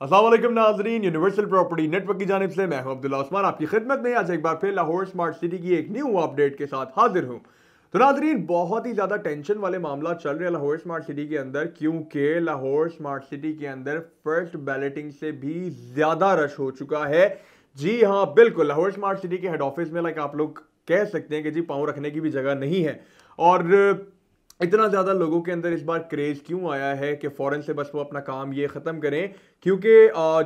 अस्सलाम वालेकुम नाजरीन, यूनिवर्सल प्रॉपर्टी नेटवर्क की जानिब से मैं हूं अब्दुल्ला उस्मान आपकी खिदमत में आज एक बार फिर लाहौर स्मार्ट सिटी की एक न्यू अपडेट के साथ हाजिर हूं। तो नाजरीन, बहुत ही ज़्यादा टेंशन वाले मामला चल रहे हैं लाहौर स्मार्ट सिटी के अंदर, क्योंकि लाहौर स्मार्ट सिटी के अंदर फर्स्ट बैलेटिंग से भी ज़्यादा रश हो चुका है। जी हाँ, बिल्कुल लाहौर स्मार्ट सिटी के हेड ऑफिस में लाइक आप लोग कह सकते हैं कि जी पाँव रखने की भी जगह नहीं है। और इतना ज़्यादा लोगों के अंदर इस बार क्रेज़ क्यों आया है कि फ़ौरन से बस वो अपना काम ये ख़त्म करें, क्योंकि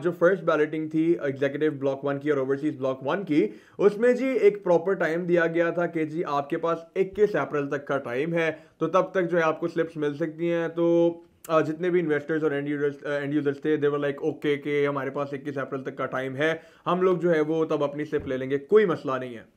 जो फर्स्ट बैलेटिंग थी एग्जीक्यूटिव ब्लॉक 1 की और ओवरसीज़ ब्लॉक 1 की, उसमें जी एक प्रॉपर टाइम दिया गया था कि जी आपके पास 21 अप्रैल तक का टाइम है, तो तब तक जो है आपको स्लिप्स मिल सकती हैं। तो जितने भी इन्वेस्टर्स और एंड यूजर्स थे, दे वर लाइक ओके कि हमारे पास 21 अप्रैल तक का टाइम है, हम लोग जो है वो तब अपनी स्लिप ले लेंगे, कोई मसला नहीं है।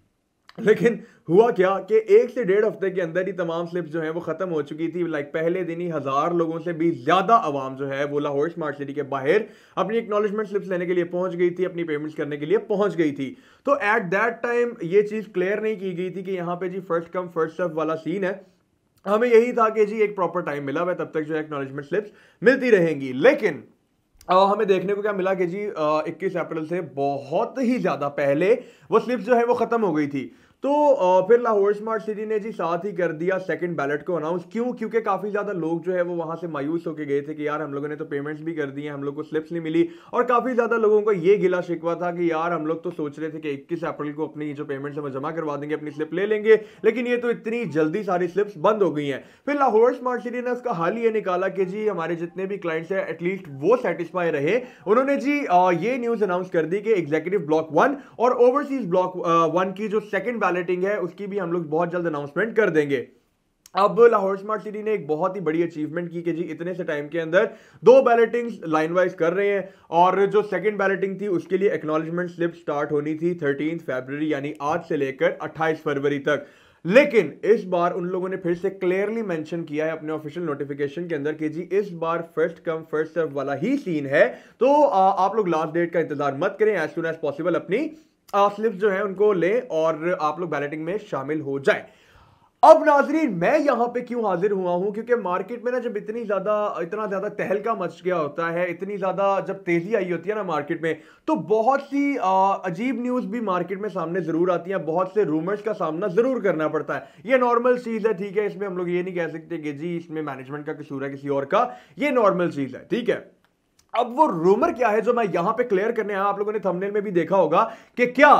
लेकिन हुआ क्या कि 1 से 1.5 हफ्ते के अंदर ही तमाम स्लिप्स जो हैं वो खत्म हो चुकी थी। लाइक पहले दिन ही 1000 लोगों से भी ज्यादा आवाम जो है वो लाहौर स्मार्ट सिटी के बाहर अपनी एक्नॉलेजमेंट स्लिप्स लेने के लिए पहुंच गई थी, अपनी पेमेंट्स करने के लिए पहुंच गई थी। तो एट दैट टाइम ये चीज क्लियर नहीं की गई थी कि यहाँ पे जी फर्स्ट कम फर्स्ट सर्व वाला सीन है। हमें यही था कि जी एक प्रॉपर टाइम मिला हुआ है, तब तक जो है एक्नॉलेजमेंट स्लिप्स मिलती रहेंगी। लेकिन हमें देखने को क्या मिला कि जी 21 अप्रैल से बहुत ही ज्यादा पहले वो स्लिप्स जो है वो खत्म हो गई थी। तो फिर लाहौर स्मार्ट सिटी ने जी साथ ही कर दिया सेकंड बैलेट को अनाउंस। क्यों? क्योंकि काफी ज्यादा लोग जो है वो वहां से मायूस होकर गए थे कि यार हम लोगों ने तो पेमेंट्स भी कर दी हैं, हम लोग को स्लिप्स नहीं मिली। और काफी ज्यादा लोगों को ये गिला शिकवा था कि यार हम लोग तो सोच रहे थे कि 21 अप्रैल को अपनी जो पेमेंट्स है वो जमा करवा देंगे, अपनी स्लिप ले लेंगे, लेकिन ये तो इतनी जल्दी सारी स्लिप्स बंद हो गई हैं। फिर लाहौर स्मार्ट सिटी ने उसका हल ये निकाला कि जी हमारे जितने भी क्लाइंट्स हैं एटलीस्ट वो सेटिस्फाई रहे। उन्होंने जी ये न्यूज अनाउंस कर दी कि एग्जीक्यूटिव ब्लॉक 1 और ओवरसीज ब्लॉक 1 की जो सेकंड बैलेटिंग है उसकी भी हम लोग बहुत जल्द अनाउंसमेंट कर देंगे। अब लाहौर स्मार्ट सिटी ने एक बहुत ही बड़ी अचीवमेंट की कि जी इतने से टाइम के अंदर 2 बैलेटिंग्स लाइन वाइज कर रहे हैं। और जो सेकंड बैलेटिंग थी उसके लिए एक्नॉलेजमेंट स्लिप स्टार्ट होनी थी 13 फरवरी यानी आज से लेकर 28 फरवरी तक। लेकिन इस बार उन लोगों ने फिर से क्लियरली मेंशन किया है अपने ऑफिशियल नोटिफिकेशन के अंदर कि जी इस बार फर्स्ट कम फर्स्ट सर्व वाला ही सीन है। तो आप लोग लास्ट डेट का इंतजार मत करें, एज सुन एज पॉसिबल अपनी स्लिप्स जो है उनको लें और आप लोग बैलेटिंग में शामिल हो जाए। अब नाजरीन, मैं यहां पे क्यों हाजिर हुआ हूं? क्योंकि मार्केट में ना जब इतना ज्यादा तहलका मच गया होता है, इतनी ज्यादा जब तेजी आई होती है ना मार्केट में, तो बहुत सी अजीब न्यूज भी मार्केट में सामने जरूर आती हैं, बहुत से रूमर्स का सामना जरूर करना पड़ता है। ये नॉर्मल चीज है, ठीक है, इसमें हम लोग ये नहीं कह सकते कि जी इसमें मैनेजमेंट का कसूर है किसी और का, ये नॉर्मल चीज है, ठीक है। अब वो रूमर क्या है जो मैं यहां पे क्लियर करने आया, आप लोगों ने थंबनेल में भी देखा होगा कि क्या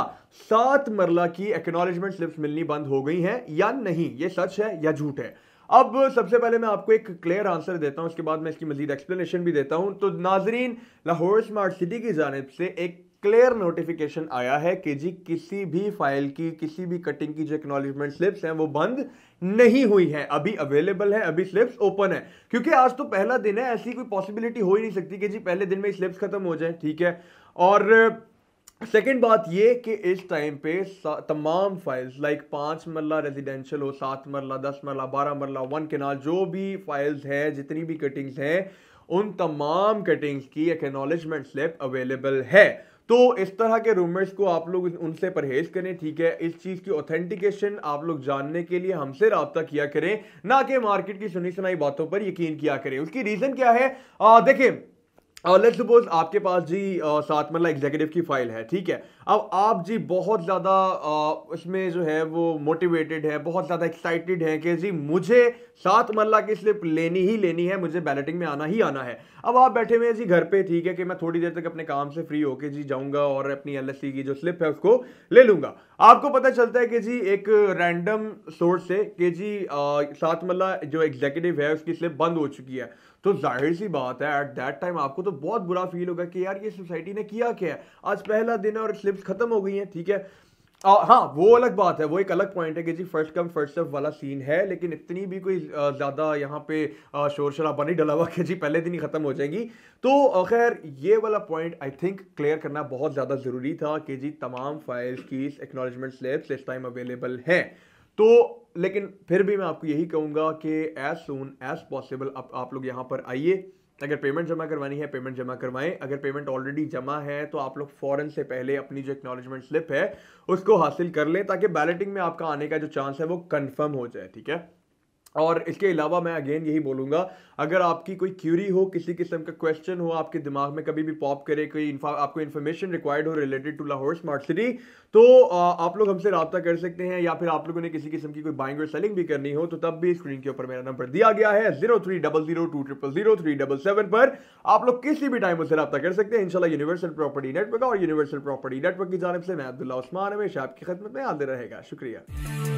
7 मरला की एक्नॉलेजमेंट स्लिप्स मिलनी बंद हो गई हैं या नहीं, ये सच है या झूठ है। अब सबसे पहले मैं आपको एक क्लियर आंसर देता हूं, उसके बाद मैं इसकी मजीद एक्सप्लेनेशन भी देता हूं। तो नाजरीन, लाहौर स्मार्ट सिटी की जानिब से एक क्लियर नोटिफिकेशन आया है कि जी किसी भी फाइल की, किसी भी कटिंग की जो एक्नॉलेजमेंट स्लिप्स हैं वो बंद नहीं हुई है, अभी अवेलेबल है, अभी स्लिप्स ओपन है। क्योंकि आज तो पहला दिन है, ऐसी कोई पॉसिबिलिटी हो ही नहीं सकती कि जी पहले दिन में स्लिप्स खत्म हो जाए, ठीक है। और सेकेंड बात ये कि इस टाइम पे तमाम फाइल्स लाइक 5 मरला रेजिडेंशियल हो, 7 मरला, 10 मरला, 12 मरला, 1 केनाल, जो भी फाइल्स हैं, जितनी भी कटिंग्स हैं, उन तमाम कटिंग्स की एक्नॉलेजमेंट स्लिप अवेलेबल है। तो इस तरह के रूमर्स को आप लोग उनसे परहेज करें, ठीक है। इस चीज की ऑथेंटिकेशन आप लोग जानने के लिए हमसे राब्ता किया करें, ना कि मार्केट की सुनी सुनाई बातों पर यकीन किया करें। उसकी रीजन क्या है? देखिए, लेट्स सपोज आपके पास जी 7 मरला एग्जीक्यूटिव की फाइल है, ठीक है। अब आप जी बहुत ज्यादा उसमें जो है वो मोटिवेटेड है, बहुत ज्यादा एक्साइटेड है कि जी मुझे 7 मरला की स्लिप लेनी ही लेनी है, मुझे बैलेटिंग में आना ही आना है। अब आप बैठे हुए हैं जी घर पे, ठीक है, कि मैं थोड़ी देर तक अपने काम से फ्री होके जी जाऊंगा और अपनी एलएससी की जो स्लिप है उसको ले लूंगा। आपको पता चलता है कि जी एक रैंडम सोर्स से कि जी 7 मरला जो एग्जीक्यूटिव है उसकी स्लिप बंद हो चुकी है। तो जाहिर सी बात है एट दैट टाइम आपको तो बहुत बुरा फील होगा कि यार ये सोसाइटी ने किया क्या है, आज पहला दिन है और स्लिप्स खत्म हो गई हैं, ठीक है। हाँ, वो अलग बात है, वो एक अलग पॉइंट है कि जी फर्स्ट कम फर्स्ट सर्व वाला सीन है, लेकिन इतनी भी कोई ज्यादा यहाँ पे शोर शराबा नहीं डला हुआ कि जी पहले दिन ही खत्म हो जाएगी। तो खैर ये वाला पॉइंट आई थिंक क्लियर करना बहुत ज्यादा जरूरी था कि जी तमाम फाइल्स की एक्नॉलेजमेंट स्लिप्स इस टाइम अवेलेबल हैं। तो लेकिन फिर भी मैं आपको यही कहूंगा कि एज सून एज पॉसिबल आप लोग यहाँ पर आइए, अगर पेमेंट जमा करवानी है पेमेंट जमा करवाएं, अगर पेमेंट ऑलरेडी जमा है तो आप लोग फौरन से पहले अपनी जो एक्नॉलेजमेंट स्लिप है उसको हासिल कर लें, ताकि बैलेटिंग में आपका आने का जो चांस है वो कंफर्म हो जाए, ठीक है। और इसके अलावा मैं अगेन यही बोलूंगा, अगर आपकी कोई क्यूरी हो, किसी किस्म का क्वेश्चन हो, आपके दिमाग में कभी भी पॉप करे, कोई आपको इन्फॉर्मेशन रिक्वायर्ड हो related to Lahore smart city, तो आप लोग हमसे रब्ता कर सकते हैं। या फिर आप लोगों ने किसी किस्म की कोई बाइंग और सेलिंग भी करनी हो तो तब भी स्क्रीन के ऊपर मेरा नंबर दिया गया है 0300200377 पर आप लोग किसी भी टाइम मुझसे रब्ता कर सकते हैं इंशाल्लाह। यूनिवर्सल प्रॉपर्टी नेटवर्क और यूनिवर्सल प्रॉपर्टी नेटवर्क की जानिब से मैं अब्दुल्ला उस्मान हमेशा आपकी खिदमत में हाजिर रहेगा। शुक्रिया।